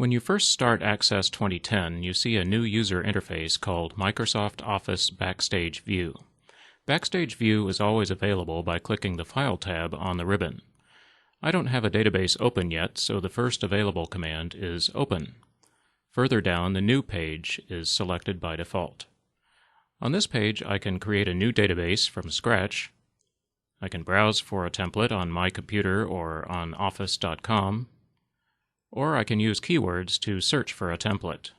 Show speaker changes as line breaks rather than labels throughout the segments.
When you first start Access 2010, you see a new user interface called Microsoft Office Backstage View. Backstage View is always available by clicking the File tab on the ribbon. I don't have a database open yet, so the first available command is Open. Further down, the New page is selected by default. On this page, I can create a new database from scratch. I can browse for a template on my computer or on office.com, or I can use keywords to search for a template.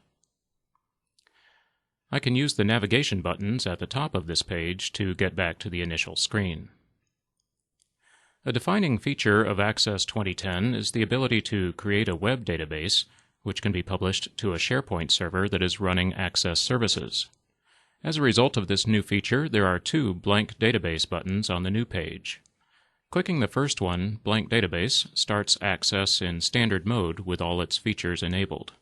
I can use the navigation buttons at the top of this page to get back to the initial screen. A defining feature of Access 2010 is the ability to create a web database, which can be published to a SharePoint server that is running Access services. As a result of this new feature, there are two blank database buttons on the new page. Clicking the first one, Blank Database, starts Access in standard mode with all its features enabled.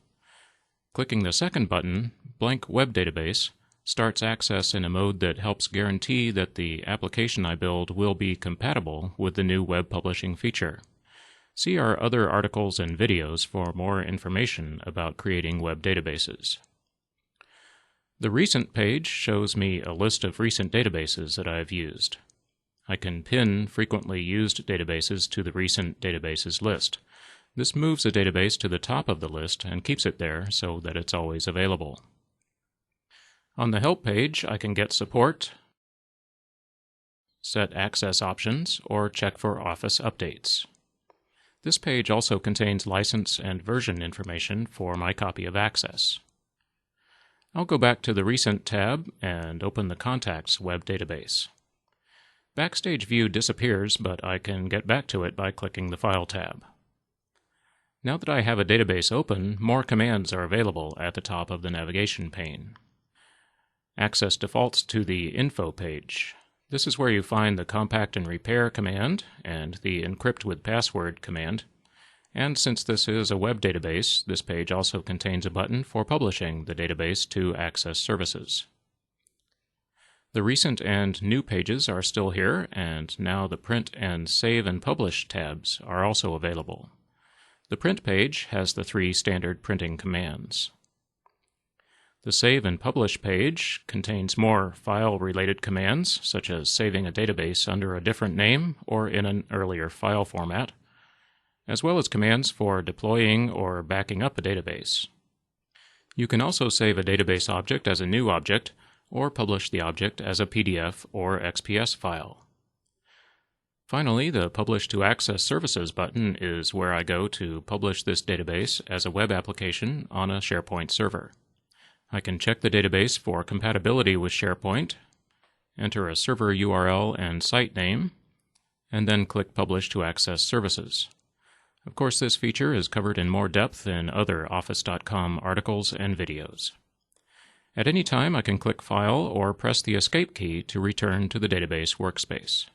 Clicking the second button, Blank Web Database, starts Access in a mode that helps guarantee that the application I build will be compatible with the new web publishing feature. See our other articles and videos for more information about creating web databases. The Recent page shows me a list of recent databases that I have used. I can pin frequently used databases to the Recent Databases list. This moves a database to the top of the list and keeps it there so that it's always available. On the Help page, I can get support, set access options, or check for Office updates. This page also contains license and version information for my copy of Access. I'll go back to the Recent tab and open the Contacts web database. Backstage View disappears, but I can get back to it by clicking the File tab. Now that I have a database open, more commands are available at the top of the navigation pane. Access defaults to the Info page. This is where you find the Compact and Repair command and the Encrypt with Password command. And since this is a web database, this page also contains a button for publishing the database to Access services. The Recent and New pages are still here, and now the Print and Save and Publish tabs are also available. The Print page has the three standard printing commands. The Save and Publish page contains more file-related commands, such as saving a database under a different name or in an earlier file format, as well as commands for deploying or backing up a database. You can also save a database object as a new object, or publish the object as a PDF or XPS file. Finally, the Publish to Access Services button is where I go to publish this database as a web application on a SharePoint server. I can check the database for compatibility with SharePoint, enter a server URL and site name, and then click Publish to Access Services. Of course, this feature is covered in more depth in other Office.com articles and videos. At any time, I can click File or press the Escape key to return to the database workspace.